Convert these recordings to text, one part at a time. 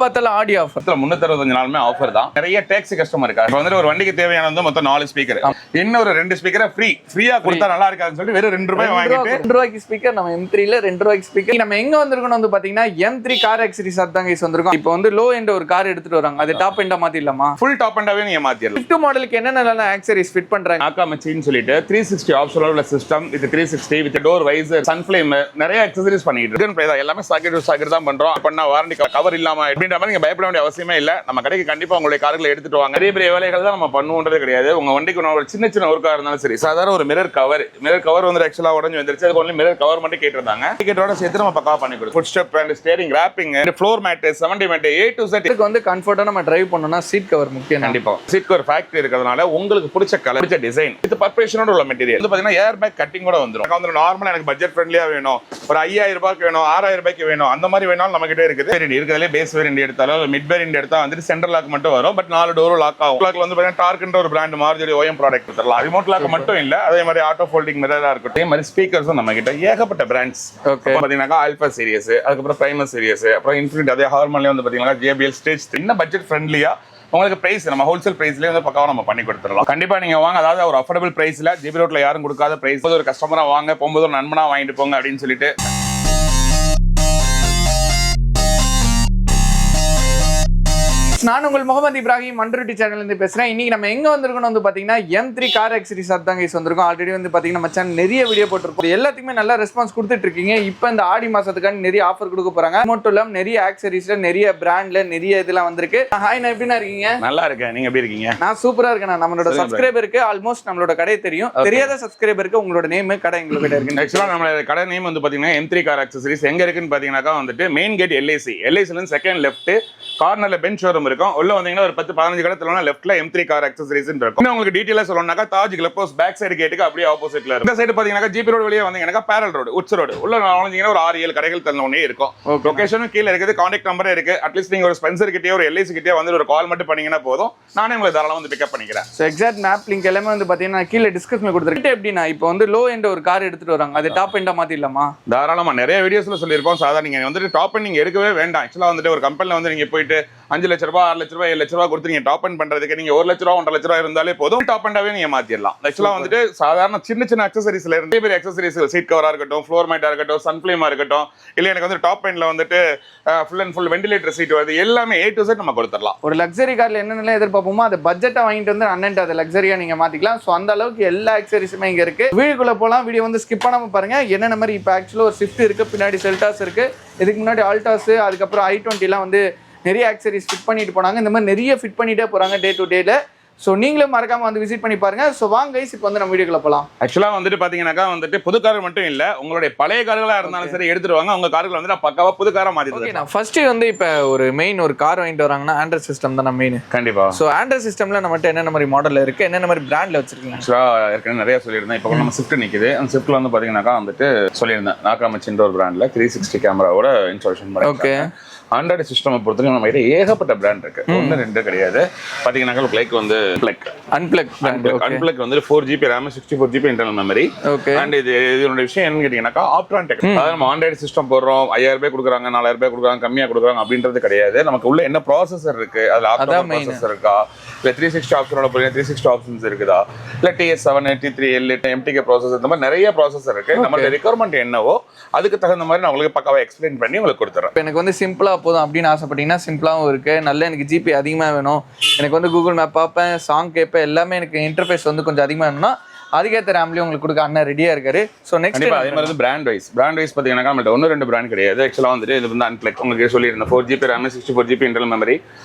பார்த்தாலும் ஆடி ஆஃபர் 365 நாளுமே ஆஃபர் தான். நிறைய டாக்ஸி கஸ்டமர் இருக்கா. இப்போ வந்து ஒரு வண்டிக்கு தேவையானது மொத்தம் 4 ஸ்பீக்கர், இன்னும் ஒரு 2 ஸ்பீக்கரை ஃப்ரீயா கொடுத்தா நல்லா இருக்காதுன்னு சொல்லிட்டு வெறும் 2 ரூபாய் வாங்கிட்டு 2 ரூபாய்க்கு ஸ்பீக்கர் நம்ம M3 ல 2 ரூபாய்க்கு ஸ்பீக்கர். நம்ம எங்க வந்திருக்கோம் வந்து பாத்தீங்கன்னா M3 கார் ஆக்சரிஸ் தான் கைஸ் வந்திருக்கோம். இப்போ வந்து லோ எண்ட் ஒரு கார் எடுத்துட்டு வராங்க, அது டாப் எண்டா மாத்திடலாமா? ஃபுல் டாப் எண்டாவே நீங்க மாத்திடலாம். Swift மாடலுக்கு என்னென்ன ஆக்சரிஸ் ஃபிட் பண்றாங்க? நாக்காமச்சின்னு சொல்லிட்டு 360 ஆப்ஷனல் உள்ள system with 360 with door visor sun film நிறைய ஆக்சசரிஸ் பண்ணிட்டு இருக்கு. எல்லாமே சாக்கெட் தான் பண்றோம். பண்ணா வாரண்டி கவர் இல்லாம அப்படின்ற மாதிரி நீங்க பயப்பட வேண்டிய அவசியமே இல்ல. நம்ம கடைக்கு கண்டிப்பா உங்களுடைய கார்களை எடுத்துட்டு வாங்க. பெரிய பெரிய வேலைகள் தான் நம்ம பண்ணுவோன்றதே கிடையாது. உங்க வண்டிக்கு ஒரு சின்ன ஒர்க்கா இருந்தாலும் சரி, சாதாரண ஒரு மிரர் கவர் வந்து ஆக்சுவலா உடஞ்சு வந்துருச்சு, அதுக்கு ஒன்லி மிரர் கவர் மட்டும் கேட்டிருந்தாங்க. டிக்கெட்டோட சேர்த்து நம்ம பக்கா பண்ணி கொடுப்போம். Foot step and steering wrapping, floor mat, 70 mat, A to Z. இதுக்கு வந்து கம்ஃபர்ட்டா நம்ம டிரைவ் பண்ணனும்னா சீட் கவர் முக்கியம். கண்டிப்பா சீட் கவர் ஃபேக்டரி இருக்கிறதுனால உங்களுக்கு பிடிச்ச கலர், பிடிச்ச டிசைன், இது பர்ஃபெக்ஷனோட உள்ள மெட்டீரியல். இது பாத்தீங்கன்னா ஏர் பேக் கட்டிங் கூட வந்துரும். வந்து நார்மலா எனக்கு பட்ஜெட் ஃப்ரெண்ட்லியா வேணும், ஒரு 5000 ரூபாய்க்கு வேணும், 6000 ரூபாய்க்கு வேணும், அந்த மாதிரி வேணாலும் நம்ம கிட்ட இருக்குது. இருக்கிறதுல பேஸ் வேரியன்ட் எடுத்தாலும் மிட் வேரியன்ட் எடுத்தா வந்து சென்டர் லாக் மட்டும் வரும். பட் 4 டோரும் லாக் ஆகும். லாக்ல வந்து பாத்தீங்கன்னா டார்க்ன்ற ஒரு பிராண்ட் மார்ஜரி OEM ப்ராடக்ட் தரலாம். ரிமோட் லாக் மட்டும் இல்ல, அதே மாதிரி ஆட்டோ ஃபோல்டிங் மிரரா இருக்கட்டும், அதே மாதிரி ஸ்பீக்கர்ஸும் நம்ம கிட்ட ஏகப்பட்ட பிராண்ட்ஸ். பாத்தீங்கன்னா ஆல்பா சீரிஸ், அதுக்கப்புறம் பிரைமர் சீரிஸ், அப்புறம் இன்ஃபினிட்டி, அதே ஹார்மன்லயே வந்து பாத்தீங்கன்னா JBL ஸ்டேஜ் இன்னும் பட்ஜெட் ஃப்ரெண்ட்லியா உங்களுக்கு பிரைஸ் நம்ம ஹோல்சேல் பிரைஸ்லயே வந்து பக்காவா நம்ம பண்ணி கொடுத்துடலாம். கண்டிப்பா நீங்க வாங்க. அதாவது ஒரு அஃபோர்டபிள் பிரைஸ்ல JB ரோட்ல யாரும் கொடுக்காத பிரைஸ். ஒரு கஸ்டமரா வாங்க, போகும்போது ஒரு நண்பனா வாங்கிட்டு போங்க அப்படின்னு சொல்லிட்டு. நான் உங்கள் முகமது இப்ராஹிம் மண்ருட்டி சேனல்ல இருந்து பேசுறேன். இன்னைக்கு நம்ம எங்க வந்திருக்கோம் வந்து பாத்தீங்கன்னா M3 கார் ஆக்சரிஸ் தான் கைஸ் வந்திருக்கோம். ஆல்ரெடி வந்து பாத்தீங்கன்னா நம்ம சேனல் நிறைய வீடியோ போட்டுருக்கோம். எல்லாத்துக்குமே நல்ல ரெஸ்பான்ஸ் கொடுத்துட்டு இருக்கீங்க. இப்போ இந்த ஆடி மாசத்துக்கான நிறைய ஆஃபர் கொடுக்க போறாங்க. மட்டும் இல்லாம நிறைய ஆக்சரிஸ்ல, நிறைய பிராண்ட்ல நிறைய இதெல்லாம் வந்திருக்கு. ஹாய், நான் எப்படினா இருக்கீங்க? நல்லா இருக்கேன், நீங்க எப்படி இருக்கீங்க? நான் சூப்பரா இருக்கேன். நம்மளோட சப்ஸ்கிரைபருக்கு ஆல்மோஸ்ட் நம்மளோட கடை தெரியும். தெரியாத சப்ஸ்கிரைபருக்கு உங்களோட நேம், கடை எங்க கிட்ட இருக்கு. ஆக்சுவலா நம்மளோட கடை நேம் வந்து பாத்தீங்கன்னா M3 கார் ஆக்சரிஸ். எங்க இருக்குன்னு பாத்தீங்கன்னா வந்துட்டு மெயின் கேட் LIC ல இருந்து செகண்ட் லெஃப்ட் கார்னர்ல பெஞ்ச் ஷோரூம் இருக்கும். உள்ள வந்தீங்கன்னா ஒரு 10-15 கடத்துல லெஃப்ட்ல M3 கார் ஆக்சசரிஸ் இருக்கும். உங்களுக்கு டீடைலா சொல்லணும்னாக்கா Taj club house back side கேட்டுக்கு அப்படியே ஆப்போசிட்ல இருக்கும். இந்த சைடு பாத்தீங்கன்னா JB ரோட் வழியா வந்தீங்கன்னா பேரல் ரோடு, உட்ஸ் ரோடு உள்ள நுழைஞ்சீங்கன்னா ஒரு 6-7 கடைகள் தள்ளனே இருக்கும். லொகேஷனும் கீழ இருக்குது, கான்டாக்ட் நம்பரே இருக்கு. அட்லீஸ்ட் நீங்க ஒரு ஸ்பென்சர் கிட்டே ஒரு LIC கிட்டே வந்து ஒரு கால் மட்டும் பண்ணீங்கன்னா போதும், நானே உங்களை தாராளமா வந்து பிக்கப் பண்ணிக்கிறேன். சோ எக்ஸாக்ட் மேப் லிங்க் எல்லாமே வந்து பாத்தீங்கன்னா கீழ டிஸ்கிரிப்ஷன்ல கொடுத்துருக்கேன். எப்படின்னா இப்போ வந்து லோ எண்ட் ஒரு கார் எடுத்துட்டு வராங்க, அது டாப் எண்டா மாத்திடலாமா? தாராளமா நிறைய வீடியோஸ்ல சொல்லியிருப்போம். சாதாரண நீங்க வந்துட்டு டாப் எண்ட் நீங்க எடுக்கவே வேண்டாம். ஆக்சுவலா வந்துட்டு ஒரு கம்பெனில வந்து நீங்க போயிட்டு 5 லட்ச ரூபாய், 6 லட்ச ரூபாய், 7 லட்ச ரூபாய் கொடுத்து நீங்க டாப் அண்ட் பண்றதுக்கு நீங்க 1 லட்ச ரூபாய், 1.5 லட்ச ரூபாய் இருந்தாலே போதும், டாப் அண்டாவே நீங்க மாத்திடலாம். ஆக்சுவலா வந்துட்டு சாதாரண சின்ன அக்சசரிஸ்ல இருந்து பெரிய அக்சசரிஸ், சீட் கவரா இருக்கட்டும், ஃப்ளோர் மேட்டா இருக்கட்டும், சன்ஃப்ளேமா இருக்கட்டும், இல்ல எனக்கு வந்து டாப் எண்ட்ல வந்துட்டு full and full ventilator seat வருது, எல்லாமே A to Z நம்ம கொடுத்துடலாம். ஒரு லக்ஸரி கார்ல என்னென்ன எதிர்பார்ப்போமோ அதை பட்ஜெட்டா வாங்கிட்டு வந்து அண்ணன்ட்டு அதை லக்ஸரியா நீங்க மாத்திக்கலாம். ஸோ அந்த அளவுக்கு எல்லா அக்சசரிஸுமே இங்க இருக்கு. வீடியோக்குள்ள போலாம். வீடியோ வந்து ஸ்கிப் பண்ணாம பாருங்க. என்னென்ன மாதிரி இப்போ ஆக்சுவலா ஒரு ஸ்விஃப்ட் இருக்கு, பின்னாடி செல்டாஸ் இருக்கு, இதுக்கு முன்னாடி ஆல்டாஸ், அதுக்கப்புறம் I20 எல்லாம் வந்து நிறைய ஆக்சரிஸ் ஃபிட் பண்ணிட்டு போனாங்க. இந்த மாதிரி நிறைய ஃபிட் பண்ணிட்டே போறாங்க டே டு டேல. ஸோ நீங்களும் மறக்காம வந்து விசிட் பண்ணி பாருங்க. ஸோ வாங்க கைஸ், இப்போ வந்து நம்ம வீடியோக்குள்ள போலாம். ஆக்சுவலா வந்துட்டு பாத்தீங்கன்னாக்கா வந்துட்டு புது கார்கள் மட்டும் இல்ல, உங்களுடைய பழைய கார்களா இருந்தாலும் சரி எடுத்துட்டு வாங்க. உங்க கார்கள் வந்து நான் பக்காவா புது காரா மாத்திடுறேன். நான் ஃபர்ஸ்ட் வந்து இப்போ ஒரு மெயின் ஒரு கார் வாங்கிட்டு வராங்கன்னா ஆண்ட்ராய்ட் சிஸ்டம் தான் மெயின். கண்டிப்பா. ஸோ ஆண்ட்ராய்ட் சிஸ்டம்ல நம்மகிட்ட என்னென்ன மாதிரி மாடல் இருக்கு, என்னென்ன மாதிரி பிராண்ட்ல வச்சிருக்கீங்க? ஆக்சுவலா ஏற்கனவே நிறைய சொல்லியிருந்தேன். இப்போ நம்ம ஸ்விஃப்ட் நிக்குது. அந்த ஸ்விஃப்ட்ல வந்து பாத்தீங்கன்னாக்கா வந்துட்டு சொல்லியிருந்தேன், நாக்காமச்சின்ற ஒரு பிராண்ட்ல 360 கேமராவோட இன்ஸ்டாலேஷன் பண்ணிருக்காங்க. ஆண்ட்ராய்டு சிஸ்டம் பொறுத்தவரைக்கும் நம்ம கிட்ட ஏகப்பட்ட பிராண்ட் இருக்கு, 1-2 கிடையாது. பாத்தீங்கன்னாக்கா லைக் வந்து அன்பிளக் வந்து 4GB RAM, 64GB internal memory. And இதோட விஷயம் என்னன்னு கேட்டீங்கன்னாக்கா ஆப்ட்ரான் டெக். அதாவது நம்ம ஆண்ட்ராய்டு சிஸ்டம் போடுறோம், 5000 ரூபாய் கொடுக்குறாங்க, 4000 ரூபாய் கொடுக்குறாங்க, கம்மியா கொடுக்குறாங்க அப்படின்றது கிடையாது. நமக்கு உள்ள என்ன ப்ராசஸர் இருக்கு, அதுல ஆப்ட்ரான் ப்ராசஸர் இருக்கா, இல்ல 360 ஆப்ஷனோட 360 ஆப்ஷன்ஸ் இருக்குதா, இல்ல TS7, T3L, MTK ப்ராசஸர், இந்த மாதிரி நிறைய ப்ராசஸர் இருக்கு. நம்மளோட ரெக்யர்மெண்ட் என்னவோ அதுக்கு தகுந்த மாதிரி நான் உங்களுக்கு பக்காவா எக்ஸ்பிளைன் பண்ணி உங்களுக்கு கொடுத்துறேன். எனக்கு வந்து சிம்பிளா போதும் அப்படின்னு ஆசைப்பட்டீங்கன்னா சிம்பிளாவும் இருக்கு. நல்ல எனக்கு ஜிபி அதிகமாக வேணும், எனக்கு வந்து கூகுள் மேப் பார்ப்பேன், சாங் கேட்பேன், எல்லாமே எனக்கு இன்டர்ஃபேஸ் வந்து கொஞ்சம் அதிகமாக வேணும்னா அதுக்கேற்ற ரேம்லயும் உங்களுக்கு கொடுக்க அண்ணன் ரெடியா இருக்காரு. ஸோ நெக்ஸ்ட் அதே மாதிரி பிராண்ட் வைஸ் பார்த்தீங்கன்னா நம்மள்ட்ட 1-2 பிராண்ட் கிடையாது. ஆக்சுவலா வந்துட்டு இது வந்து அன்பிளக் உங்களுக்கு சொல்லியிருந்தேன், 4GB RAM, 64GB internal memory,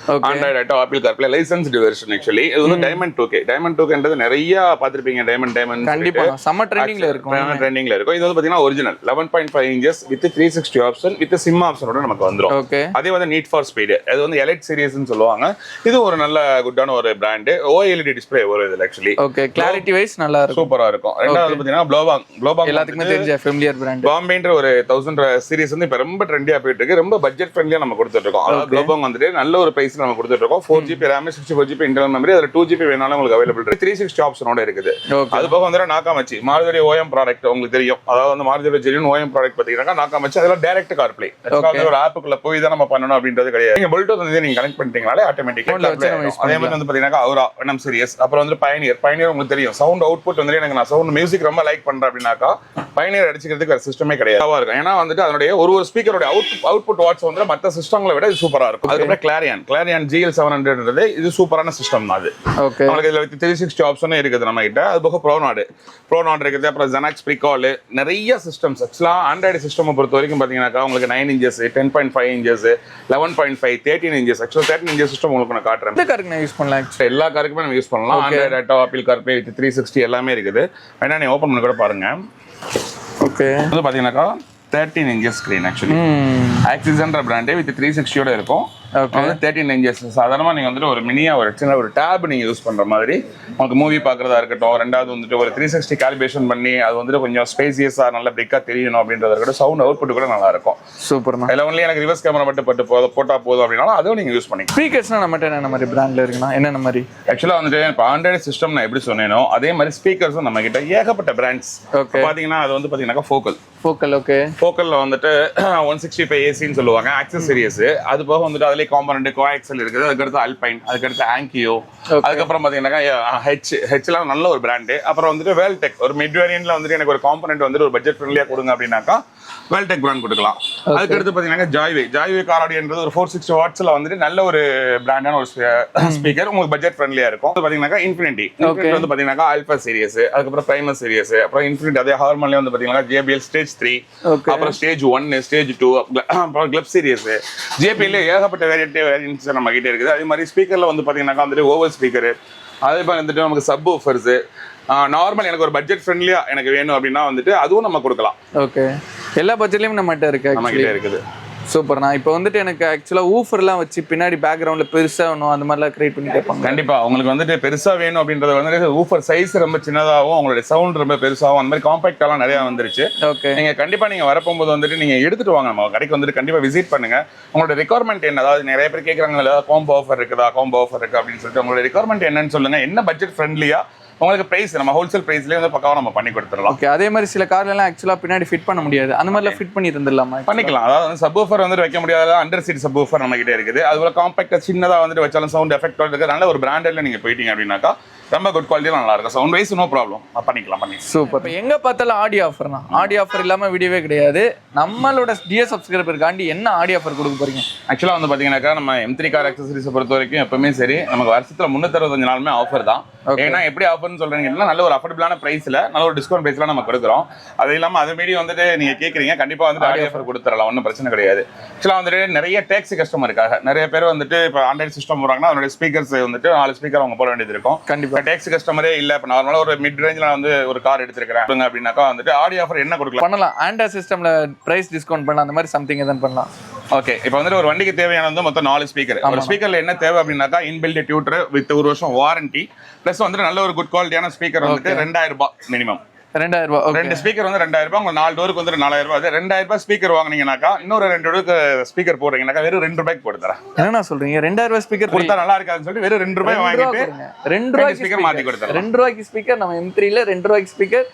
Android auto, apple CarPlay licensed version. Actually இது வந்து டைமண்ட் 2K நிறைய பார்த்திருப்பீங்க. டைமண்ட் கண்டிப்பா சம்மர் ட்ரெண்டிங்ல இருக்கும். இது வந்து பாத்தீங்கன்னா original 11.5 inches with 360 option with SIM ஆப்ஷனோட நமக்கு வந்துரும். அதே வந்து நீட் ஃபார் ஸ்பீடு, அது வந்து எலைட் சீரிஸ்னு சொல்லுவாங்க. இது ஒரு நல்ல குட்டான ஒரு பிராண்ட். OLED டிஸ்ப்ளே வரும் இதுல. ஆக்சுவலி கிளாரிட்டி வைஸ் நல்லா இருக்கும். சூப்பரா இருக்கும். ரெண்டாவது பாத்தீங்கன்னா க்ளோபாங் எல்லாத்துக்குமே தெரிஞ்ச ஃபெமிலியர் பிராண்ட். பாம்பேன்ற ஒரு 1000 சீரிஸ் வந்து இப்ப ரொம்ப ட்ரெண்டியா போயிட்டு இருக்கு. ரொம்ப பட்ஜெட் ஃப்ரெண்ட்லியா நம்ம கொடுத்துட்டு இருக்கோம். அதாவது க்ளோபாங் வந்துட்டு நல்ல ஒரு பிரைஸ்ல நம்ம கொடுத்துட்டு இருக்கோம். 4GB RAM 64GB internal memory, அதுல 2GB வேணாலும் உங்களுக்கு அவைலபிள் இருக்கு. 360 ஆப்ஷனோட இருக்குது. அது போக வந்து நாகாமச்சி மாருதி OM ப்ராடக்ட் உங்களுக்கு தெரியும். அதாவது வந்து மாருதி ஜெனியூன் OM ப்ராடக்ட் பாத்தீங்கன்னா நாகாமச்சி அதெல்லாம் டைரக்ட் கார்ப்ளே. ஒரு ஆப்புக்குள்ள போய் தான் நம்ம பண்ணணும் அப்படின்றது கிடையாது. நீங்க ப்ளூடூத் வந்து நீங்க கனெக்ட் பண்ணிட்டீங்கனாலே ஆட்டோமேட்டிக்கா அதே மாதிரி வந்து பாத்தீங்கன்னா அவுரா NM சீரிஸ், அப்புறம் வந்து பயனியர் உங்களுக்கு தெரியும். சவுண்ட் அவுட்புட் வந்து எனக்கு நான் சவுண்ட் மியூசிக் ரொம்ப லைக் பண்றேன் அப்படின்னாக்கா பயனியர் அடிச்சுக்கிறதுக்கு வேற சிஸ்டமே கிடையாது இருக்கும். ஏன்னா வந்துட்டு அதனுடைய ஒரு ஸ்பீக்கரோட அவுட்புட் வாட்ஸ் வந்து மற்ற சிஸ்டங்களை விட இது சூப்பரா இருக்கும். அதுக்கப்புறம் கிளாரியன் GL700 இது சூப்பரான சிஸ்டம் தான். அது உங்களுக்கு இதுல 360 ஆப்ஷன் இருக்குது நம்ம கிட்ட. அது போக ப்ரோனாட் இருக்குது. அப்புறம் ஜெனாக்ஸ் ப்ரிகால் நிறைய சிஸ்டம்ஸ். ஆக்சுவலா ஆண்ட்ராய்டு சிஸ்டம் பொறுத்த வரைக்கும் பாத்தீங்கன்னா உங்களுக்கு 9 inches 10.5 inches 11.5 13 inches. ஆக்சுவலா 13 inches சிஸ்டம் உங்களுக்கு நான் காட்டுறேன். இந்த காருக்கு நான் யூஸ் பண்ணலாம். எல்லா காருக்குமே நம்ம யூஸ் பண்ணலாம். ஆண்ட்ராய்டு ஆட்டோ ஆப்பிள் கார்ப்ளே 360 எல்லாமே இருக்குது. வேணா நீ ஓபன் பண்ணி கூட பாருங்க. ஓகே, இது பாத்தீங்கன்னாக்கா 13 inches ஸ்கிரீன். ஆக்சுவலி ஆக்சிஸ்ன்ற பிராண்டே வித் 360 ஓட இருக்கும். 13 inches சாதாரணமா நீங்க வந்துட்டு ஒரு மினியா ஒரு சின்ன ஒரு டேப் நீங்க யூஸ் பண்ற மாதிரி உங்களுக்கு மூவி பாக்குறதா இருக்கட்டும். ரெண்டாவது வந்துட்டு ஒரு 360 காலிபிரேஷன் பண்ணி அது வந்துட்டு கொஞ்சம் ஸ்பேசியஸா நல்ல பிரிக்கா தெரியணும் அப்படின்றத இருக்கட்டும். சவுண்ட் அவுட்புட் கூட நல்லா இருக்கும். சூப்பர். இதுல ஒன்லி எனக்கு ரிவர்ஸ் கேமரா மட்டும் போட்டா போதும் அப்படின்னாலும் அதுவும் நீங்க யூஸ் பண்ணிக்கலாம். ஸ்பீக்கர்ஸ்னா நம்மட்ட என்ன மாதிரி பிராண்ட்ல இருக்குன்னா என்னென்ன மாதிரி? ஆக்சுவலா வந்துட்டு இப்போ ஆண்ட்ராய்டு சிஸ்டம் நான் எப்படி சொன்னேனோ அதே மாதிரி ஸ்பீக்கர்ஸும் நம்ம கிட்ட ஏகப்பட்ட பிராண்ட்ஸ். பாத்தீங்கன்னா அது வந்து பாத்தீங்கன்னா ஃபோக்கல். ஃபோக்கல்ல வந்துட்டு 165 ஏசின்னு சொல்லுவாங்க. Access series. அது போக வந்துட்டு அதுல காம்பனன்ட் கோஆக்சல் இருக்குது. அதுக்கடுத்து அல்பைன், அதுக்கடுத்து ஆங்கியோ, அதுக்கப்புறம் பாத்தீங்கன்னா ஹெச்லாம் நல்ல ஒரு பிராண்டு. அப்புறம் வந்துட்டு வேல்டெக் ஒரு மிட் வேரியன்ட்ல வந்துட்டு எனக்கு ஒரு காம்பனன்ட் வந்துட்டு ஒரு பட்ஜெட் ஃப்ரெண்ட்லியா கொடுங்க அப்படின்னாக்கா வேல்டெக் பிராண்ட் கொடுக்கலாம். அதுக்கடுத்து பாத்தீங்கன்னா ஜாய்வே காராடின்றது ஒரு 460 வாட்ஸ்ல வந்துட்டு நல்ல ஒரு பிராண்டான ஒரு ஸ்பீக்கர் உங்களுக்கு பட்ஜெட் ஃப்ரெண்ட்லியா இருக்கும். பாத்தீங்கன்னா இன்ஃபினிட்டி வந்து பாத்தீங்கன்னா ஆல்பா சீரிஸ், அதுக்கப்புறம் பிரைமர் சீரிஸ், அப்புறம் இன்ஃபினிட்டி அதே ஹார்மன்ல வந்து பாத்தீங்கன்னா JBL ஸ்டேஜ் 3, அப்புறம் ஸ்டேஜ் 1, ஸ்டேஜ் 2, அப்புறம் கிளப் சீரிஸ். JBL ஏகப்பட்ட வேரியன்ட்ஸ் நம்ம கிட்ட இருக்குது. அதே மாதிரி ஸ்பீக்கர்ல வந்து பாத்தீங்கன்னா வந்துட்டு ஓவல் ஸ்பீக்கர், அதே மாதிரி வந்துட்டு நமக்கு சப் ஊஃபர்ஸ் நார்மல் எனக்கு ஒரு பட்ஜெட் ஃப்ரெண்ட்லியா எனக்கு வேணும் அப்படின்னா வந்துட்டு அதுவும் நம்ம கொடுக்கலாம். ஓகே, எல்லா பட்ஜெட்லயும் நம்மகிட்ட இருக்கு. நம்ம கிட்ட இருக்குது. சூப்பர்ண்ணா. இப்போ வந்துட்டு எனக்கு ஆக்சுவலாக ஊஃபர்லாம் வச்சு பின்னாடி பேக்ரவுண்டில் பெருசாக வேணும் அந்த மாதிரிலாம் கிரியேட் பண்ணி கேட்பாங்க. கண்டிப்பாக உங்களுக்கு வந்துட்டு பெருசாக வேணும் அப்படின்றது வந்து ஊஃபர் சைஸ் ரொம்ப சின்னதாகவும் உங்களுடைய சவுண்ட் ரொம்ப பெருசாகவும் அந்த மாதிரி காம்பேக்டாலாம் நிறையா வந்துருச்சு. ஓகே, நீங்கள் கண்டிப்பாக நீங்கள் வரப்போகும்போது வந்துட்டு நீங்கள் எடுத்துகிட்டு வாங்க. நம்ம கடைக்கு வந்துட்டு கண்டிப்பாக விசிட் பண்ணுங்கள். உங்களோட ரெக்யர்மெண்ட் என்ன, அதாவது நிறைய பேர் கேட்குறாங்க காம்போ ஆஃபர் இருக்குது அப்படின்னு சொல்லிட்டு உங்களோட ரெக்யர்மெண்ட் என்னன்னு சொல்லுங்கள். என்ன பட்ஜெட் ஃப்ரெண்ட்லியாக உங்களுக்கு பிரைஸ் நம்ம ஹோல்சேல் பிரைஸ்லேயே வந்து பக்காவாக நம்ம பண்ணி கொடுத்துடலாம். ஓகே, அதே மாதிரி சில கார்லாம் ஆக்சுவலாக பின்னாடி ஃபிட் பண்ண முடியாது. அந்த மாதிரிலாம் ஃபிட் பண்ணி தந்துடலாமா? பண்ணிக்கலாம். அதாவது வந்து சப்வூஃபர் வந்து வைக்க முடியாத அண்டர் சீட் சப்வூஃபர் நம்ம கிட்டே இருக்குது. அதுபோல காம்பாக்டாக சின்னதாக வந்துட்டு வச்சாலும் சவுண்ட் எஃபெக்ட் இருக்குது. நல்ல ஒரு பிராண்டட்ல நீங்கள் போயிட்டீங்க அப்படின்னாக்கா ரொம்ப குட் குவாலிட்டியில் நல்லா இருக்கும். சவுண்ட் வைஸ் நோ ப்ராப்ளம் பண்ணிக்கலாம். சூப்பர். இப்போ எங்கே பார்த்தாலும் ஆடி ஆஃபர்னா ஆடி ஆஃபர் இல்லாமல் வீடியோவே கிடையாது. நம்மளோட டிஎஸ் சப்ஸ்கிரைபருக்காண்டி என்ன ஆடி ஆஃபர் கொடுக்க போறீங்க? ஆக்சுவலாக வந்து பார்த்தீங்கன்னாக்கா நம்ம M3 கார் ஆக்சசரிஸை பொறுத்த வரைக்கும் எப்பவுமே சரி நமக்கு வருஷத்தில் 365 நாளுமே ஆஃபர் தான். ஏன்னா எப்படி ஆஃபர்னு சொல்றீங்கன்னா நல்ல ஒரு அஃபோர்டபிளான பிரைஸ்ல நல்ல ஒரு டிஸ்கவுண்ட் பிரைஸ்ல நம்ம கொடுக்குறோம். அது இல்லாமல் அது மீறி வந்துட்டு நீங்க கேட்குறீங்க, கண்டிப்பாக வந்து ஆடி ஆஃபர் கொடுத்துடலாம். ஒன்றும் பிரச்சனை கிடையாது. ஆக்சுவலாக வந்துட்டு நிறைய டேக்ஸி கஸ்டமருக்காக நிறைய பேர் வந்துட்டு இப்போ ஆண்ட்ராய்டு சிஸ்டம் போறாங்கன்னா அதனுடைய ஸ்பீக்கர்ஸ் வந்துட்டு 4 ஸ்பீக்கர் அவங்க போட வேண்டியது இருக்கும். கண்டிப்பாக டேக்ஸி கஸ்டமரே இல்லை. இப்போ நார்மலாக ஒரு மிட் ரேஞ்சில் வந்து ஒரு கார் எடுத்துருக்கிறேன் அப்படின்னாக்கா வந்துட்டு ஆடி ஆஃபர் என்ன கொடுக்கலாம் பண்ணலாம். ஆண்ட்ராய்டு சிஸ்டம்ல பிரைஸ் டிஸ்கவுண்ட் பண்ணலாம். அந்த மாதிரி சம்திங் எதுவும் பண்ணலாம். ஓகே, இப்போ வந்துட்டு ஒரு வண்டிக்கு தேவையான வந்து மொத்தம் 4 ஸ்பீக்கர். ஒரு ஸ்பீக்கர்ல என்ன தேவை அப்படின்னாக்கா இன்பில்ட் டியூட்டர் வித் 1 வருஷம் வாரண்டி பிளஸ் வந்துட்டு நல்ல ஒரு குட் குவாலிட்டியான ஸ்பீக்கர் வந்துட்டு 2000 ரூபாய் மினிமம். 2000 ரூபாய். 2 ஸ்பீக்கர் வந்து 2000 ரூபாய். உங்களுக்கு 4 டோருக்கு வந்து 4000 ரூபாய். 2000 ரூபாய் ஸ்பீக்கர் வாங்குனீங்கன்னாக்கா இன்னொரு 2 டோருக்கு ஸ்பீக்கர் போடுறீங்கன்னாக்கா வெறும் 2 ரூபாய்க்கு போட்டு தரேன். என்ன சொல்றீங்க? 2000 ரூபாய் ஸ்பீக்கர் கொடுத்தா நல்லா இருக்காதுன்னு சொல்லிட்டு வெறும் 2 ரூபாய் வாங்கிட்டு 2 ரூபாய்க்கு ஸ்பீக்கர் மாத்தி கொடுத்தறேன். 2 ரூபாய்க்கு ஸ்பீக்கர் நம்ம M3ல 2 ரூபாய்க்கு ஸ்பீக்கர்.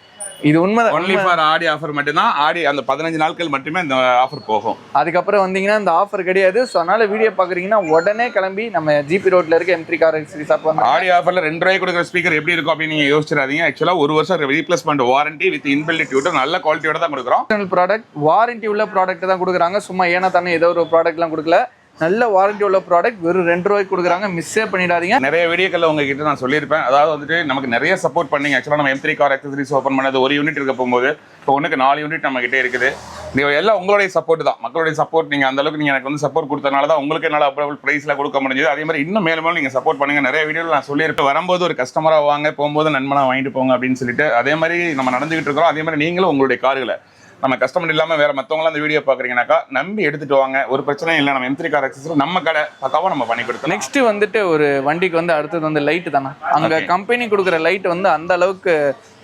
இது உண்மை. ஒன்லி ஃபார் ஆடி ஆஃபர் மட்டும் தான். ஆடி அந்த 15 நாட்கள் மட்டுமே இந்த ஆஃபர் போகும். அதுக்கப்புறம் வந்தீங்கன்னா இந்த ஆஃபர் கிடையாது. ஸோ அதனால வீடியோ பாக்குறீங்கன்னா உடனே கிளம்பி நம்ம ஜிபி ரோட்ல இருக்க M3 கார் ஆக்சசரிஸ் அப்ப ஆடி ஆஃபர்ல 2 ரூபாய்க்கு கொடுக்குற ஸ்பீக்கர் எப்படி இருக்கும் அப்படின்னு நீங்க யோசிச்சிடாதீங்க. ஆக்சுவலா 1 வருஷம் replacement warranty with inbuilt tutor நல்ல குவாலிட்டியோட தான் கொடுக்குறோம். ப்ராடக்ட் வாரண்டி உள்ள ப்ராடக்ட் தான் கொடுக்குறாங்க. சும்மா ஏன்னா தானே ஏதோ ஒரு ப்ராடக்ட்லாம் கொடுக்கல. நல்ல வாரண்டி உள்ள ப்ராடக்ட் வெறும் 2 ரூபாய்க்கு கொடுக்குறாங்க. மிஸ்ஸே பண்ணிடாதீங்க. நிறைய வீடியோக்கள் உங்ககிட்ட நான் சொல்லியிருப்பேன். அதாவது வந்துட்டு நமக்கு நிறைய சப்போர்ட் பண்ணீங்க. ஆக்சுவலாக நம்ம M3 கார் ஆக்சசரிஸ் ஓப்பன் பண்ணது ஒரு யூனிட் இருக்க போகும்போது இப்போ ஒன்றுக்கு 4 யூனிட் நம்ம கிட்டே இருக்குது. நீங்கள் எல்லாம் உங்களுடைய சப்போர்ட் தான், மக்களுடைய சப்போர்ட். நீங்கள் அந்த அளவுக்கு நீங்கள் எனக்கு வந்து சப்போர்ட் கொடுத்தனால தான் உங்களுக்கு என்னால் அப்ரூவல் ப்ரைஸில் கொடுக்க முடிஞ்சது. அதே மாதிரி இன்னும் மேலும் நீங்கள் சப்போர்ட் பண்ணுங்க. நிறைய வீடியோவில் நான் சொல்லியிருப்பேன், வரும்போது ஒரு கஸ்டமராக வாங்க, போகும்போது நண்பனாக வாங்கிட்டு போங்க அப்படின்னு சொல்லிட்டு. அதே மாதிரி நம்ம நடந்துகிட்டு இருக்கிறோம். அதே மாதிரி நீங்களும் உங்களுடைய கார்களை நம்ம கஸ்டமர் இல்லாமல் வேற மற்றவங்களாம் அந்த வீடியோ பார்க்குறீங்கன்னாக்கா நம்பி எடுத்துட்டு வாங்க. ஒரு பிரச்சனையும் இல்லை. நம்ம M3 கார் ஆக்சசரிஸ் நம்ம கடை பக்காவாக நம்ம பண்ணி கொடுத்தோம். நெக்ஸ்ட் வந்துட்டு ஒரு வண்டிக்கு வந்து அடுத்தது வந்து லைட்டு தானே. அங்கே கம்பெனி கொடுக்குற லைட் வந்து அந்த அளவுக்கு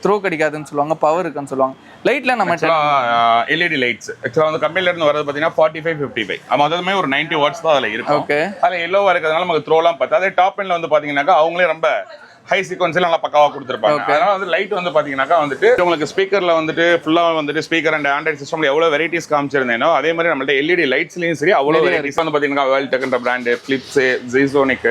த்ரோ கிடைக்காதுன்னு சொல்லுவாங்க, பவர் இருக்குன்னு சொல்லுவாங்க. லைட்ல நம்ம எல்இடி லைட்ஸ் ஆக்சுவலாக வந்து கம்பெனில இருந்து வரது பார்த்தீங்கன்னா 45-55 அதுவுமே ஒரு 90 வாட்ஸ் தான் அதில் இருக்கும். ஓகே, அதில் எல்லோவா இருக்கிறதுனால நமக்கு த்ரோலாம் பார்த்து அதே டாப் எண்ட்ல வந்து பார்த்தீங்கன்னாக்கா அவங்களே ரொம்ப ஹை சீக்வன்ஸில் நல்லா பக்காவாக கொடுத்துருப்பாங்க. அதனால வந்து லைட் வந்து பார்த்தீங்கன்னாக்கா வந்துட்டு உங்களுக்கு ஸ்பீக்கரில் வந்துட்டு ஃபுல்லாக வந்துட்டு ஸ்பீக்கர் அண்ட் ஆண்ட்ராய்ட் சிஸ்டம்ல எவ்வளோ வெரைட்டிஸ் காமிச்சிருந்தேனோ அதே மாதிரி நம்மள்ட்ட எல்இடி லைட்ஸ்லையும் சரி அவ்வளோ வெரைட்டிஸ் வந்து பார்த்தீங்கன்னா வேல்டெக்ன்ற பிராண்டு, பிளிப்ஸ், ஜீசோனிக்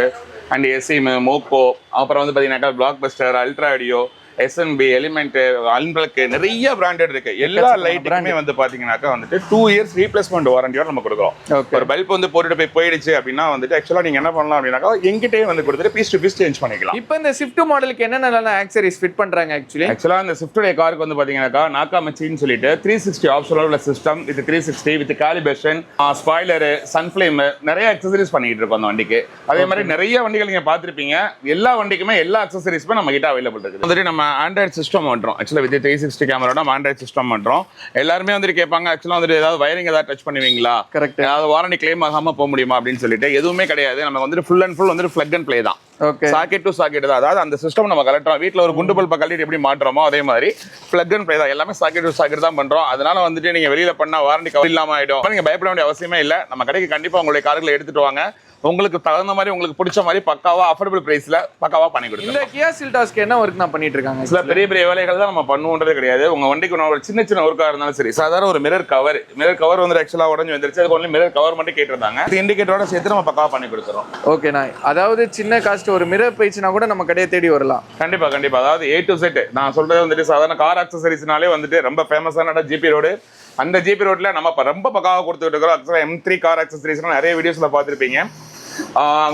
அண்ட் எஸ்இம், மோக்கோ, அப்புறம் வந்து பார்த்தீங்கன்னாக்கா black buster, ultra audio, SNB, element, அல்பிளக் நிறைய பிராண்டட் இருக்கு. எல்லா லைட்டுக்குமே வந்து பாத்தீங்கன்னாக்கா வந்துட்டு 2 இயர்ஸ் ரீப்ளேஸ்மெண்ட் வாரண்டியோட நம்ம கொடுக்குறோம். ஒரு பல்ப் வந்து போட்டுட்டு போயிடுச்சு அப்படின்னா வந்துட்டு ஆக்சுவலா நீங்க என்ன பண்ணலாம் அப்படின்னாக்கா எங்கிட்டே வந்து கொடுத்துட்டு பீஸ் டு பீஸ் சேஞ்ச் பண்ணிக்கலாம். இப்போ இந்த ஸ்விஃப்ட் மாடலுக்கு என்னென்ன ஆக்சரிஸ் ஃபிட் பண்றாங்க? ஆக்சுவலா இந்த ஸ்விஃப்ட் காருக்கு வந்து பாத்தீங்கன்னாக்கா நாக்காமச்சின்னு சொல்லிட்டு 360 ஆப்ஷனோட உள்ள system with 360 with calibration, spoiler, sun film நிறைய அக்சசரிஸ் பண்ணிட்டு இருக்கோம் அந்த வண்டிக்கு. அதே மாதிரி நிறைய வண்டிகள் நீங்க பாத்திருப்பீங்க. எல்லா வண்டிக்குமே எல்லா அக்சசரிஸுமே நம்ம கிட்ட அவைலபிள் இருக்கு. வந்துட்டு நம்ம ஆண்ட்ராய்ட் சிஸ்டம் பண்றோம். ஆக்சுவலா வித் 360 கேமராவோட நம்ம ஆண்ட்ராய்ட் சிஸ்டம் பண்றோம். எல்லாருமே வந்து கேட்பாங்க ஆக்சுவலா வந்து ஏதாவது வயரிங் ஏதாவது டச் பண்ணுவீங்களா, கரெக்ட், ஏதாவது வாரண்டி கிளைம் ஆகாம போக முடியுமா அப்படின்னு சொல்லிட்டு எதுவுமே கிடையாது. நம்ம வந்து ஃபுல் அண்ட் ஃபுல் வந்து பிளக் அண்ட் ப்ளே தான். ஓகே, சாக்கெட் டு சாக்கெட் தான். அதாவது அந்த சிஸ்டம் நம்ம கலெக்டறோம். வீட்ல ஒரு குண்டு பல்ப கழட்டி எப்படி மாட்றோமோ அதே மாதிரி பிளக் அண்ட் ப்ளே தான். எல்லாமே சாக்கெட் டு சாக்கெட் தான் பண்றோம். அதனால வந்துட்டு நீங்க வெளியில பண்ணா வாரண்டி கவர் இல்லாம ஆயிடும். நீங்க பயப்பட வேண்டிய அவசியமே இல்ல. நம்ம கடைக்கு கண்டிப்பா உங்களுடைய கார்களை எடுத்துட்டு வாங்க. உங்களுக்கு தகுந்த மாதிரி உங்களுக்கு பிடிச்ச மாதிரி பக்காவா அஃபோர்டபிள் பிரைஸ்ல பக்காவா பண்ணி கொடுங்க. இந்த கியா செல்டாஸ்க்கு என்ன ஒர்க் நான் பண்ணிட்டு இருக்காங்க? சில பெரிய பெரிய வேலைகள் தான் நம்ம பண்ணுவோன்றதே கிடையாது. உங்க வண்டிக்கு ஒரு சின்ன ஒர்க்கா இருந்தாலும் சரி, சாதாரண ஒரு மிரர் கவர் வந்து ஆக்சுவலா உடஞ்சு வந்துருச்சு, அதுக்கு ஒன்லி மிரர் கவர் மட்டும் கேட்டிருந்தாங்க. இண்டிகேட்டரோட சேர்த்து நம்ம பக்காவா பண்ணி கொடுத்துறோம். ஓகேண்ணா, அதாவது சின்ன காஸ்ட் ஒரு மிரர் போயிடுச்சுன்னா கூட நம்ம கடையை தேடி வரலாம். கண்டிப்பா. அதாவது A to Z நான் சொல்றது வந்துட்டு சாதாரண கார் அக்சசரிஸ்னாலே வந்துட்டு ரொம்ப ஃபேமஸான ஜிபி ரோடு. அந்த ஜிபி ரோட்ல நம்ம ரொம்ப பக்காவா கொடுத்துட்டு இருக்கிறோம். M3 கார் அக்சசரிஸ் நிறைய வீடியோஸ்ல பார்த்திருப்பீங்க.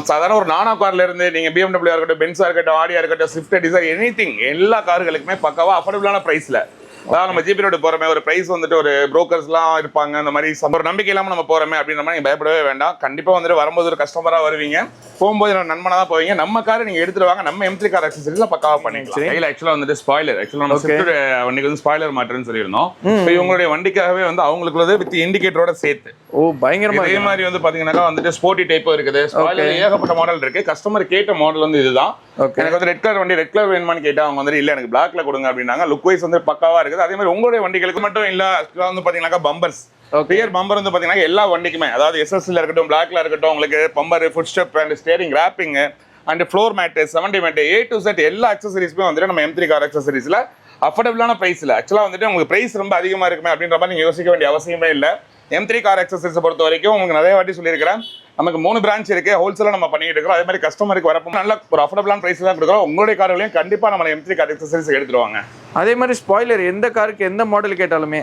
சாதாரண ஒரு நானா கார்ல இருந்து நீங்க BMW இருக்கட்டும், பென்ஸா இருக்கட்டும், ஆடியா இருக்கட்டும், ஸ்விஃப்ட் டிசைர், எனிதிங் எல்லா கார்களுக்குமே பக்காவா அஃபோர்டபிளான பிரைஸ்ல. அதாவது நம்ம ஜிபி ரோடு போறோமே ஒரு பிரைஸ் வந்துட்டு ஒரு புரோக்கர்ஸ்லாம் இருப்பாங்க, அந்த மாதிரி ஒரு நம்பிக்கை இல்லாம நம்ம போறோமே அப்படின்ற மாதிரி நீங்க பயப்படவே வேண்டாம். கண்டிப்பா வந்துட்டு வரும்போது ஒரு கஸ்டமரா வருவீங்க, போகும்போது நண்பனா தான் போவீங்க. நம்ம காரை நீங்க எடுத்துட்டு வாங்க, நம்ம M3 கார் அக்சசரிஸ்ல பக்காவா பண்ணிக்கலாம். கையில ஆக்சுவலா வந்துட்டு ஸ்பாய்லர், ஆக்சுவலா நம்ம ஸ்விஃப்ட் வண்டிக்கு வந்து ஸ்பாய்லர் மாட்டேன்னு சொல்லியிருந்தோம். இப்போ இவங்களுடைய வண்டிக்காகவே வந்து அவங்களுக்கு வித் இண்டிகேட்டரோட சேர்த்து பயங்கரமா இதே மாதிரி வந்து பாத்தீங்கன்னா வந்துட்டு ஸ்போர்ட்டி டைப்பும் இருக்குது. ஸ்பாய்லர் ஏகப்பட்ட மாடல் இருக்கு. கஸ்டமர் கேட்ட மாடல் வந்து இதுதான். எனக்கு வந்து ரெட் கலர் வேணுமான்னு கேட்டா அவங்க வந்து இல்ல எனக்கு பிளாக்ல கொடுங்க அப்படின்னாங்க. லுக் வைஸ் வந்து பக்காவா இருக்குது. அதே மாதிரி உங்களுடைய வண்டிகளுக்கு மட்டும் இல்ல வந்து பாத்தீங்கன்னா பம்பர்ஸ், ரியர் பம்பர் வந்து பாத்தீங்கன்னா எல்லா வண்டிக்குமே, அதாவது எஸ்எஸ்ல இருக்கட்டும், பிளாக்ல இருக்கட்டும், உங்களுக்கு bumper, foot step and steering wrapping and floor mat, 70 mat, A to Z எல்லா அக்சசரிஸுமே வந்துட்டு நம்ம M3 கார் அக்சசரிஸ்ல அஃபோர்டபிளான பிரைஸ்ல. ஆக்சுவலா வந்துட்டு உங்களுக்கு பிரைஸ் ரொம்ப அதிகமா இருக்குமே அப்படின்ற மாதிரி நீங்க யோசிக்க வேண்டிய அவசியமே இல்லை. M3 கார் அக்சசரிஸ் பொறுத்த வரைக்கும் உங்களுக்கு நிறைய வாட்டி சொல்லியிருக்கிறேன், நமக்கு 3 பிரான்ச் இருக்கு. ஹோல்சேலா நம்ம பண்ணிட்டு இருக்கோம். அதே மாதிரி கஸ்டமருக்கு வரப்போ நல்ல ஒரு அஃபோர்டபிளான பிரைஸ் தான் கொடுக்குறோம். உங்களுடைய கார்களையும் கண்டிப்பா நம்ம M3 கார் அக்சசரிஸ் எடுத்துருவாங்க. அதே மாதிரி ஸ்பாய்லர் எந்த காருக்கு எந்த மாடல் கேட்டாலுமே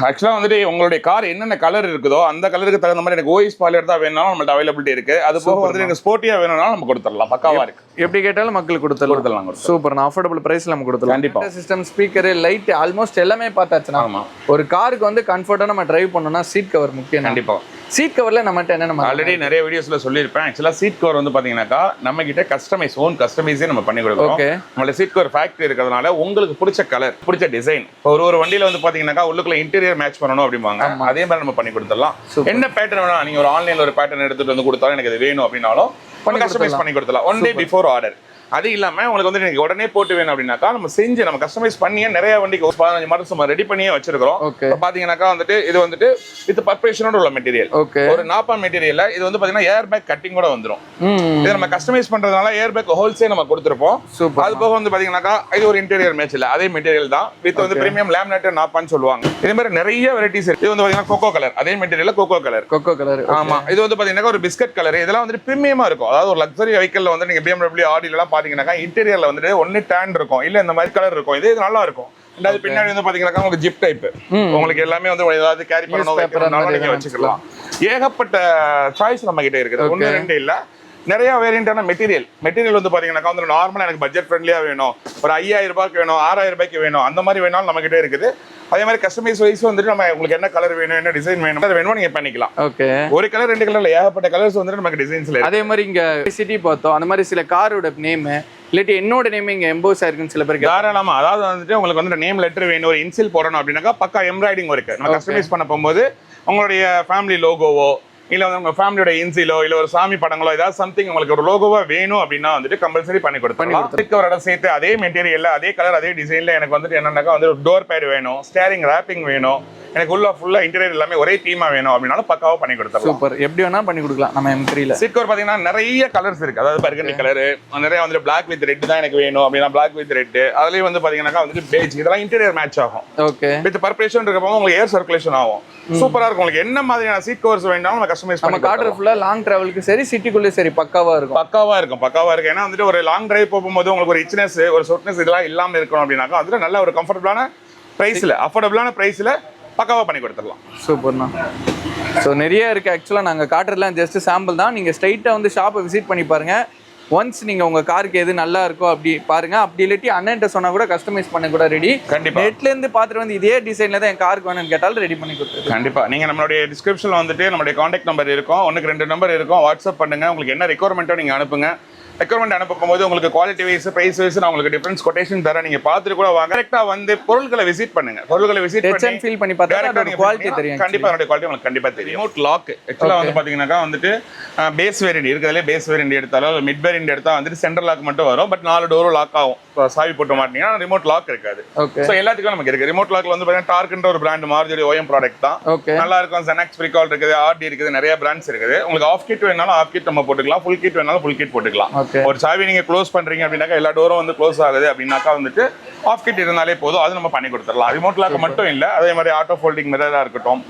ஆக்சுவலா வந்துட்டு உங்களுடைய கார் என்னென்ன கலர் இருக்குதோ அந்த கலருக்கு தகுந்த மாதிரி எனக்கு OI ஸ்பாய்லர் தான் வேணும்னாலும் நம்மள்ட்ட அவைலபிலிட்டி இருக்கு. அது போக வந்துட்டு எனக்கு ஸ்போர்ட்டியா வேணும்னாலும் நம்ம கொடுத்துடலாம். பக்காவா இருக்கு. எப்படி கேட்டாலும் மக்களுக்கு கொடுத்துடலாம். சூப்பர், அஃபோர்டபிள் பிரைஸ்ல நம்ம கொடுத்துடலாம். கண்டிப்பா. சிஸ்டம், ஸ்பீக்கர், லைட் ஆல்மோஸ்ட் எல்லாமே பார்த்தாச்சுன்னா ஒரு காருக்கு வந்து கம்ஃபர்ட்டா நம்ம டிரைவ் பண்ணோம்னா சீட் கவர் முக்கியம். கண்டிப்பா. சீட் கவர்ல நம்மகிட்ட என்ன ஆல்ரெடி நிறைய வீடியோஸ்ல சொல்லியிருப்பேன். ஆக்சுவலா சீட் கவர் வந்து பாத்தீங்கன்னாக்கா நம்ம கிட்ட கஸ்டமைஸே நம்ம பண்ணி கொடுக்குறோம். நம்மள சீட் கவர் ஃபேக்டரி இருக்கிறதுனால உங்களுக்கு பிடிச்ச கலர், பிடிச்ச டிசைன், ஒரு வண்டியில வந்து பாத்தீங்கன்னாக்கா உள்ளுக்குள்ள இன்டீரியர் மேட்ச் பண்ணணும் அப்படிம்பாங்க. அதே மாதிரி நம்ம பண்ணி கொடுத்துடலாம். என்ன பேட்டர்ன் வேணும், நீங்க ஒரு ஆன்லைன்ல ஒரு பேட்டர்ன் எடுத்துட்டு வந்து கொடுத்தாலும் எனக்கு இது வேணும் அப்படின்னாலும் கஸ்டமைஸ் பண்ணி கொடுத்துடலாம். 1 day before ஆர்டர். அது இல்லாம உங்களுக்கு வந்து நீங்க உடனே போட்டு வேணும் அப்படின்னாக்கா நம்ம செஞ்சு நம்ம கஸ்டமைஸ் பண்ணியே நிறைய வண்டிக்கு 15 மாடல்ஸ் நம்ம ரெடி பண்ணியே வச்சிருக்கோம். பாத்தீங்கன்னாக்கா வந்துட்டு இது வந்துட்டு வித் பர்பரேஷனோட உள்ள மெட்டீரியல், ஒரு நாப்பா மெட்டீரியல்ல இது வந்து பாத்தீங்கன்னா ஏர் பேக் கட்டிங் கூட வந்துரும். இது நம்ம கஸ்டமைஸ் பண்றதுனால ஏர் பேக் ஹோல்சேல் நம்ம கொடுத்துருப்போம். அது போக வந்து பாத்தீங்கன்னாக்கா இது ஒரு இன்டீரியர் மேட்ச் இல்ல, அதே மெட்டீரியல் தான் வித் வந்து பிரீமியம் லேமினேட்டட் நாப்பான்னு சொல்லுவாங்க. இதே மாதிரி நிறைய வெரைட்டிஸ் இருக்கு. இது வந்து பாத்தீங்கன்னா கோகோ கலர், அதே மெட்டீரியல்ல கோகோ கலர். ஆமா, இது வந்து பாத்தீங்கன்னா ஒரு பிஸ்கட் கலர். இதெல்லாம் வந்து பிரீமியமா இருக்கும். அதாவது ஒரு லக்ஸரி வெஹிக்கிள்ல வந்து நீங்க BMW, Audi எல்லாம் பாத்தீங்கன்னா இன்டீரியர் வந்துட்டு ஒன்னு டேன் இருக்கும், இல்ல இந்த மாதிரி கலர் இருக்கும். இது நல்லா இருக்கும். ரெண்டாவது பின்னாடி வந்து பாத்தீங்கன்னா உங்களுக்கு ஜிப் டைப், உங்களுக்கு எல்லாமே வந்து ஏதாவது கேரி பண்ணணும் நீங்க வச்சுக்கலாம். ஏகப்பட்ட சாய்ஸ் நம்ம கிட்ட இருக்குது. 1 2 இல்ல, நிறைய வேரியண்டான மெட்டீரியல் வந்து பாத்தீங்கன்னா வந்து நார்மலா எனக்கு பட்ஜெட் ஃப்ரெண்ட்லியா வேணும், ஒரு 5000 ரூபாய்க்கு வேணும், 6000 ரூபாய்க்கு வேணும், அந்த மாதிரி வேணாலும் நம்ம கிட்ட இருக்குது. அதே மாதிரி கஸ்டமைஸ் வைஸ் வந்துட்டு நம்ம உங்களுக்கு என்ன கலர் வேணும், என்ன டிசைன் வேணும் நீங்க பண்ணிக்கலாம். ஓகே, ஒரு கலர் 2 கலர்ல ஏகப்பட்ட கலர்ஸ் வந்துட்டு நமக்கு டிசைன்ஸ்ல. அதே மாதிரி இங்க சிட்டி பார்த்தோம், அந்த மாதிரி சில காரோட நேம் இல்லாட்டி என்னோட நேம் இங்க எம்போஸ் ஆயிருக்குன்னு சில பேருக்கு தாராளமா. அதாவது வந்துட்டு உங்களுக்கு வந்து நேம் லெட்டர் வேணும், ஒரு இன்சில் போடணும் அப்படின்னாக்கா பக்கா எம்ப்ராய்டிங் ஒர்க் நம்ம கஸ்டமைஸ் பண்ண போகும்போது உங்களுடைய ஃபேமிலி லோகோவோ இல்லை வந்து உங்கள் ஃபேமிலியோட இன்சிலோ இல்லை ஒரு சாமி படங்களோ ஏதாவது சம்திங் உங்களுக்கு ஒரு லோகோவாக வேணும் அப்படின்னா வந்துட்டு கம்பல்சரி பண்ணி கொடுத்துருலாம். கவரோட சேர்த்து அதே மெட்டீரியல் அதே கலர் அதே டிசைனில் எனக்கு வந்துட்டு என்னன்னாக்கா வந்து ஒரு டோர் பேட் வேணும், ஸ்டேரிங் ரேப்பிங் வேணும், எனக்கு ஃபுல்லாக இன்டீரியர் எல்லாமே ஒரே தீமா வேணும் அப்படின்னாலும் பக்காவாக பண்ணி கொடுத்துருலாம். சூப்பர். எப்படி வேணா பண்ணி கொடுக்கலாம் நம்ம M3ல. சீட் கவர் பார்த்தீங்கன்னா நிறைய கலர்ஸ் இருக்கு. அதாவது பர்கண்டி கலர், நிறைய வந்து பிளாக் வித் ரெட் தான் எனக்கு வேணும் அப்படின்னா பிளாக் வித் ரெட், அதுலேயும் வந்து பார்த்தீங்கன்னா வந்துட்டு பேஜ், இதெல்லாம் இன்டீரியர் மேட்ச் ஆகும். ஓகே. வித் பர்பரேஷன் இருக்கப்போ உங்களுக்கு ஏர் சர்க்குலேஷன் ஆகும். சூப்பரா இருக்கும். உங்களுக்கு என்ன மாதிரியான சீட் கவர்ஸ் வேணாலும் நம்ம கஸ்டமைஸ் பண்ணி காட்டுற ஃபுல்லா லாங் டிராவலுக்கு சரி சிட்டிக்குள்ளே சரி பக்காவா இருக்கும். ஏன்னா வந்துட்டு ஒரு லாங் டிரைவ் போகும்போது உங்களுக்கு ஒரு இச்னஸ் ஒரு சொட்னஸ் இதெல்லாம் இல்லாமல் இருக்கணும் அப்படின்னாக்கா வந்துட்டு நல்ல ஒரு கம்ஃபர்டபுளான பிரைஸ்ல அஃபோர்டபுளான பிரைஸ்ல பக்காவா பண்ணி கொடுத்துடலாம். சூப்பர்ண்ணா. ஸோ நிறைய இருக்குது ஆக்சுவலாக. நாங்கள் காட்டுறதுலாம் ஜஸ்ட் சாம்பிள் தான். நீங்கள் ஸ்ட்ரைட்டாக வந்து ஷாப்பை விசிட் பண்ணி பாருங்கள். ஒன்ஸ் நீங்கள் உங்கள் காருக்கு எது நல்லா இருக்கோ அப்படி பாருங்கள். அப்படி இல்லாட்டி அண்ணன்ட்ட சொன்னால் கூட கஸ்டமைஸ் பண்ண கூட ரெடி. கண்டிப்பாக நெட்லேருந்து பார்த்துட்டு வந்து இதே டிசைனில் தான் என் காருக்கு வேணும்னு கேட்டாலும் ரெடி பண்ணி கொடுத்துருக்கோம். கண்டிப்பாக நீங்கள் நம்மளுடைய டிஸ்கிரிப்ஷனில் வந்துட்டு நம்மளுடைய காண்டாக்ட் நம்பர் இருக்கும், 1-2 நம்பர் இருக்கும். வாட்ஸ்அப் பண்ணுங்கள். உங்களுக்கு என்ன ரெக்யர்மெண்ட்டோ நீங்கள் அனுப்புங்க. ரெக்யர்மெண்ட் அனுப்பும்போது உங்களுக்கு குவாலிட்டி வைஸ் பிரைஸ் வைஸ் நான் உங்களுக்கு டிஃபரன்ஸ் கொட்டேஷன் தரேன். நீங்க பார்த்துட்டு கூட வாங்க. கரெக்டா வந்து பொருட்களை விசிட் பண்ணுங்க. பொருட்களை விசிட் பண்ணி ஃபீல் பண்ணி பார்த்தா அதோட குவாலிட்டி தெரியும். கண்டிப்பா அதோட குவாலிட்டி உங்களுக்கு கண்டிப்பா தெரியும். ரிமோட் லாக் ஆக்சுவலா வந்து பாத்தீங்கன்னா வந்துட்டு பேஸ் வேரியன்ட் இருக்கிறதுல பேஸ் வேரியன்ட் எடுத்தாலும் மிட் வேரியன்ட் எடுத்தா வந்துட்டு சென்டர் லாக் மட்டும் வரும். பட் 4 டோரும் லாக் ஆகும். சாவி போட்டு மாட்டீங்கன்னா ரிமோட் லாக் இருக்காது. ஸோ எல்லாத்துக்கும் நமக்கு இருக்கு. ரிமோட் லாக்ல வந்து பாத்தீங்கன்னா டார்க்ன்ற ஒரு பிராண்ட் மாருதி OEM ப்ராடக்ட் தான். நல்லா இருக்கும். Zenex Freecall இருக்குது, RD இருக்குது, நிறைய பிராண்ட்ஸ் இருக்குது. உங்களுக்கு ஆஃப் கிட் வேணாலும் ஆஃப் கிட் நம்ம போட்டுக்கலாம், ஃபுல் கிட் வேணாலும் ஃபுல் கிட் போட்டுக்கலாம். ஒரு சாவி நீங்க க்ளோஸ் பண்றீங்க அப்படின்னாக்கா எல்லா டோரும் வந்து க்ளோஸ் ஆகுது அப்படின்னாக்கா வந்துட்டு ஆஃப் கிட் இருந்தாலே போதும், அது நம்ம பண்ணி கொடுத்துடலாம். ரிமோட் லாக் மட்டும் இல்ல, அதே மாதிரி ஆட்டோ ஃபோல்டிங் மிரரா இருக்கட்டும்.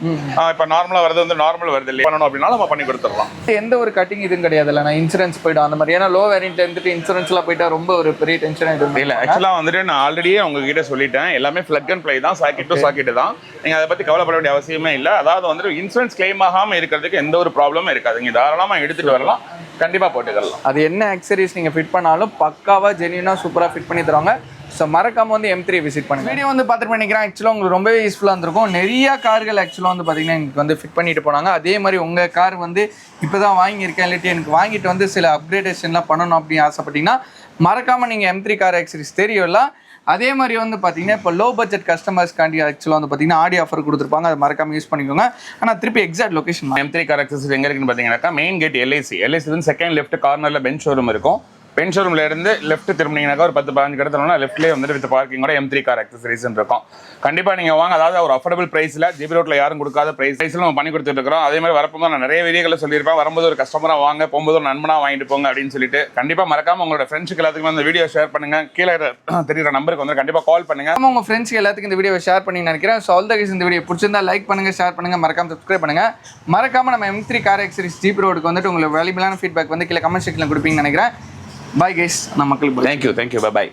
இப்போ நார்மலா வரது வந்து நார்மல் வருது இல்லையா, பண்ணணும் அப்படின்னா நம்ம பண்ணி கொடுத்துடலாம். எந்த ஒரு கட்டிங் இதுவும் கிடையாது. நான் இன்சூரன்ஸ் போய்டும் அந்த மாதிரி. ஏன்னா லோ வேரியன்ட்ல இருந்துட்டு இன்சூரன்ஸ்லாம் போயிட்டா ரொம்ப ஒரு பெரிய டென்ஷன் ஆயிடும். இல்ல ஆக்சுவலா வந்துட்டு நான் ஆல்ரெடியே உங்ககிட்ட சொல்லிட்டேன், எல்லாமே பிளக் அண்ட் ப்ளே தான், சாக்கெட் டு சாக்கெட் தான். நீங்க அதை பத்தி கவலைப்பட வேண்டிய அவசியமே இல்லை. அதாவது வந்துட்டு இன்சூரன்ஸ் கிளைம் ஆகாம இருக்கிறதுக்கு எந்த ஒரு ப்ராப்ளமும் இருக்காது. நீங்க தாராளமா எடுத்துட்டு வரலாம், கண்டிப்பா போட்டுக்கலாம். அது என்ன ஆக்சரிஸ் நீங்க ஃபிட் பண்ணாலும் பக்காவா ஜென்யூனா சூப்பரா ஃபிட் பண்ணி தருவாங்க. ஸோ மறக்காம வந்து M3 விசிட் பண்ணுங்க. வீடியோ வந்து பார்த்துட்டு நினைக்கிறேன். ஆக்சுவலாக உங்களுக்கு ரொம்பவே யூஸ்ஃபுல்லாக இருந்திருக்கும். நிறைய கார்கள் ஆக்சுவலாக வந்து பார்த்தீங்கன்னா எனக்கு வந்து ஃபிட் பண்ணிட்டு போனாங்க. அதே மாதிரி உங்கள் கார் வந்து இப்போ தான் வாங்கியிருக்கேன் இல்லாட்டி எனக்கு வாங்கிட்டு வந்து சில அப்கிரேடேஷன்லாம் பண்ணணும் அப்படின்னு ஆசைப்பட்டீங்கன்னா மறக்காமல் நீங்கள் M3 கார் ஆக்சரிஸ் தெரியல. அதே மாதிரி வந்து பார்த்தீங்கன்னா இப்போ லோ பட்ஜெட் கஸ்டமர்ஸ்க்காண்டி ஆக்சுவலாக வந்து பார்த்தீங்கன்னா ஆடி ஆஃபர் கொடுத்துருப்பாங்க. அதை மறக்காம யூஸ் பண்ணிக்கோங்க. ஆனால் திருப்பி எக்ஸாக்ட் லொகேஷன் M3 கார் ஆக்சரிஸ் எங்கே இருக்குன்னு பார்த்தீங்கன்னாக்கா மெயின் கேட் LIC வந்து செகண்ட் லெஃப்ட் கார்னரில் பெஞ்ச் ஷோரூம் இருக்கும். பென் ஷோரூம்ல இருந்து லெஃப்ட் திரும்பினீங்கன்னாக்கா ஒரு 10-15 கடத்தணும்னா லெஃப்ட்லேயே வந்துட்டு வித் பார்க்கிங்கோட M3 கார் ஆக்சரிஸ் இருக்கும். கண்டிப்பாக நீங்கள் வாங்க. அதாவது ஒரு அஃபோர்டபுள் ப்ரைஸில் ஜிபி ரோட்டில் யாரும் கொடுக்காத ப்ரைஸில் நம்ம பண்ணி கொடுத்துட்டு இருக்கிறோம். அதே மாதிரி வரப்போ நான் நிறைய வீடியோக்களை சொல்லியிருப்பேன். வரும்போது ஒரு கஸ்டமராக வாங்க, போகும்போது ஒரு நண்பனாக வாங்கிட்டு போங்க அப்படின்னு சொல்லிட்டு கண்டிப்பாக மறக்காம உங்களோட ஃப்ரெண்ட்ஸுக்கு எல்லாத்துக்கும் அந்த வீடியோ ஷேர் பண்ணுங்க. கீழே தெரியுற நம்பருக்கு வந்து கண்டிப்பாக கால் பண்ணுங்க. உங்கள் ஃப்ரெண்ட்ஸ்க்கு எல்லாத்துக்கும் இந்த வீடியோ ஷேர் பண்ணி நினைக்கிறேன். ஸோ ஆல் த கைஸ் இந்த வீடியோ பிடிச்சிருந்தா லைக் பண்ணுங்க, ஷேர் பண்ணுங்க, மறக்காம சப்ஸ்கிரைப் பண்ணுங்க. மறக்காம நம்ம M3 கார் ஆக்சரிஸ் ஜிபி ரோடுக்கு வந்துட்டு உங்களுக்கு வேல்யூபிளான ஃபீட்பேக் வந்து கீழே கமெண்ட் செக்ஷனில் கொடுப்பீங்கன்னு நினைக்கிறேன். Bye guys, நான் மக்களுக்கு thank you, bye bye.